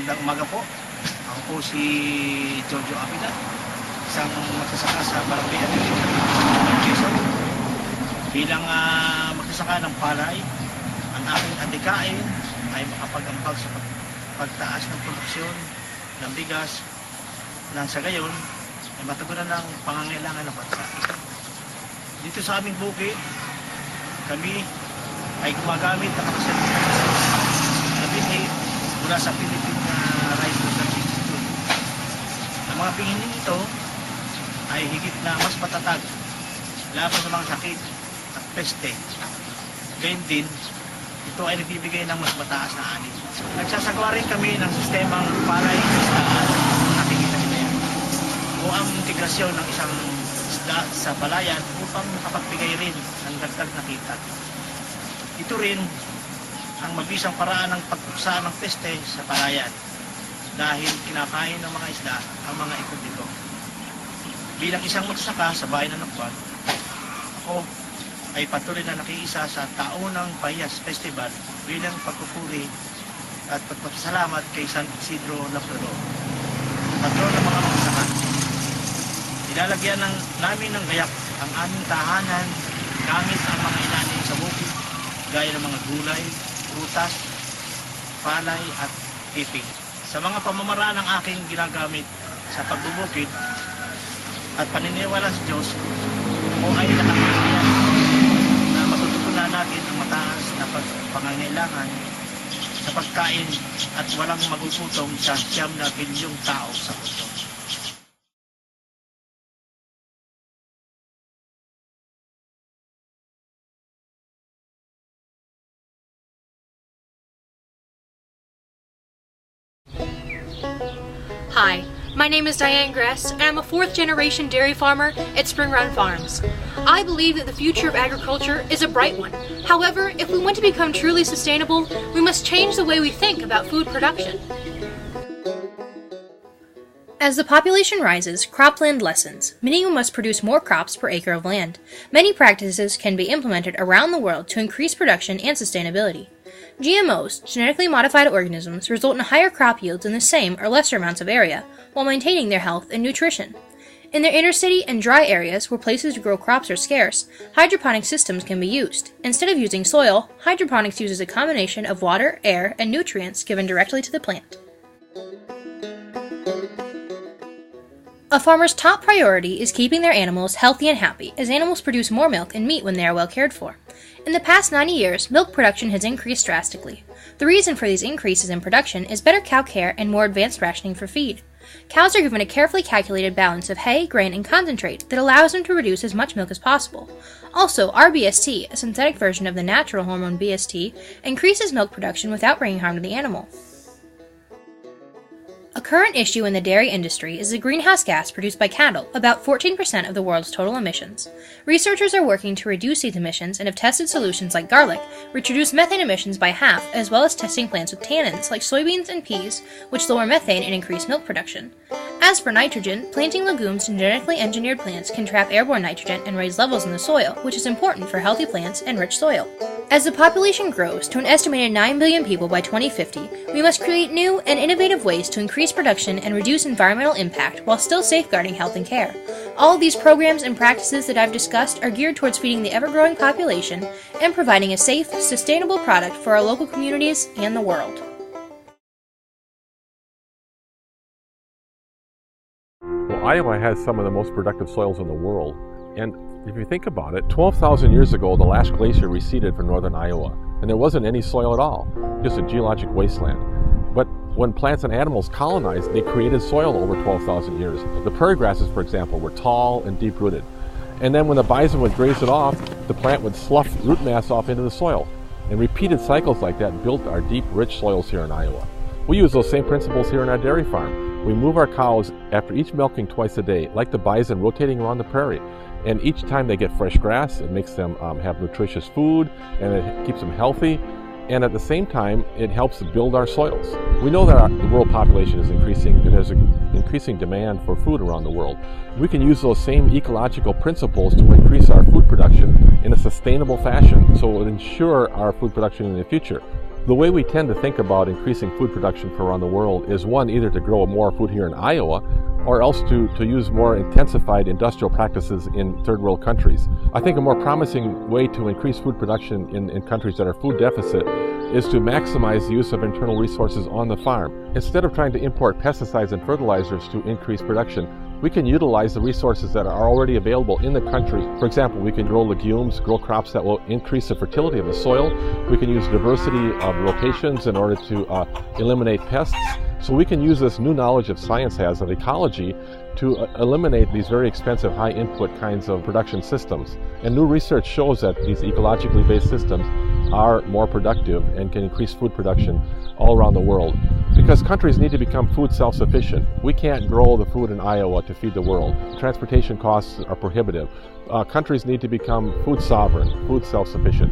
Magandang umaga po. Ako po si Jojo Apida, isang magsasaka sa Barangay Quezon. Bilang magsasaka ng palay, ang aking adikain ay makapag-ambag sa pagtaas ng produksyon ng bigas nang sa gayon ay matugunan ng pangangailangan ng bansa. Dito sa aming bukid, kami ay gumagamit ng mga na binhi mula sa Philippine Rice Research Institute. Ang mga binhi ito ay higit na mas matatag laban sa mga sakit at peste. Gayun din, ito ay nagbibigay ng mas mataas na ani. Nagsasagawa rin kami ng sistemang palay isdaan, nakikita nila yan, o ang integrasyon ng isang isda sa palayan upang makapagbigay rin ng dagdag na kita. Ito rin ang mabisang paraan ng pagpuksa ng peste sa palayan dahil kinakain ng mga isda ang mga ikot nito. Bilang isang magsasaka sa bayan ng Nagpan, ako ay patuloy na nakiisa sa taunang Payas Festival bilang pagpupuri at pagpapasalamat kay San Isidro Labrador, patron ng mga magsasaka. Ilalagyan namin ng gayak ang aming tahanan gamit ang mga ilalim sa bukid gaya ng mga gulay, prutas, palay at iping. Sa mga pamamaraan ng aking ginagamit sa pagbubukid at paniniwala sa Diyos, o ay nakakasiyan na matututunan natin ang mataas na pangangailangan sa pagkain at walang magugutong sa 9 bilyong tao sa mundo. Hi, my name is Diane Gress, and I'm a 4th-generation dairy farmer at Spring Run Farms. I believe that the future of agriculture is a bright one. However, if we want to become truly sustainable, we must change the way we think about food production. As the population rises, cropland lessens, meaning we must produce more crops per acre of land. Many practices can be implemented around the world to increase production and sustainability. GMOs, genetically modified organisms, result in higher crop yields in the same or lesser amounts of area, while maintaining their health and nutrition. In their inner-city and dry areas where places to grow crops are scarce, hydroponic systems can be used. Instead of using soil, hydroponics uses a combination of water, air, and nutrients given directly to the plant. A farmer's top priority is keeping their animals healthy and happy, as animals produce more milk and meat when they are well cared for. In the past 90 years, milk production has increased drastically. The reason for these increases in production is better cow care and more advanced rationing for feed. Cows are given a carefully calculated balance of hay, grain, and concentrate that allows them to produce as much milk as possible. Also, RBST, a synthetic version of the natural hormone BST, increases milk production without bringing harm to the animal. A current issue in the dairy industry is the greenhouse gas produced by cattle, about 14% of the world's total emissions. Researchers are working to reduce these emissions and have tested solutions like garlic, which reduce methane emissions by half, as well as testing plants with tannins like soybeans and peas, which lower methane and increase milk production. As for nitrogen, planting legumes and genetically engineered plants can trap airborne nitrogen and raise levels in the soil, which is important for healthy plants and rich soil. As the population grows to an estimated 9 billion people by 2050, we must create new and innovative ways to increase production and reduce environmental impact while still safeguarding health and care. All of these programs and practices that I've discussed are geared towards feeding the ever-growing population and providing a safe, sustainable product for our local communities and the world. Well, Iowa has some of the most productive soils in the world, and if you think about it, 12,000 years ago the last glacier receded from northern Iowa, and there wasn't any soil at all, just a geologic wasteland. But when plants and animals colonized, they created soil over 12,000 years. The prairie grasses, for example, were tall and deep-rooted. And then when the bison would graze it off, the plant would slough root mass off into the soil. And repeated cycles like that built our deep, rich soils here in Iowa. We use those same principles here in our dairy farm. We move our cows after each milking twice a day, like the bison rotating around the prairie. And each time they get fresh grass, it makes them have nutritious food, and it keeps them healthy. And at the same time, it helps to build our soils. We know that the world population is increasing, and there's an increasing demand for food around the world. We can use those same ecological principles to increase our food production in a sustainable fashion, so it will ensure our food production in the future. The way we tend to think about increasing food production for around the world is one, either to grow more food here in Iowa, or else to use more intensified industrial practices in third world countries. I think a more promising way to increase food production in countries that are food deficit is to maximize the use of internal resources on the farm. Instead of trying to import pesticides and fertilizers to increase production, we can utilize the resources that are already available in the country. For example, we can grow legumes, grow crops that will increase the fertility of the soil. We can use diversity of rotations in order to eliminate pests. So we can use this new knowledge of science has of ecology to eliminate these very expensive high input kinds of production systems. And new research shows that these ecologically based systems are more productive and can increase food production all around the world. Because countries need to become food self-sufficient. We can't grow the food in Iowa to feed the world. Transportation costs are prohibitive. Countries need to become food sovereign, food self-sufficient.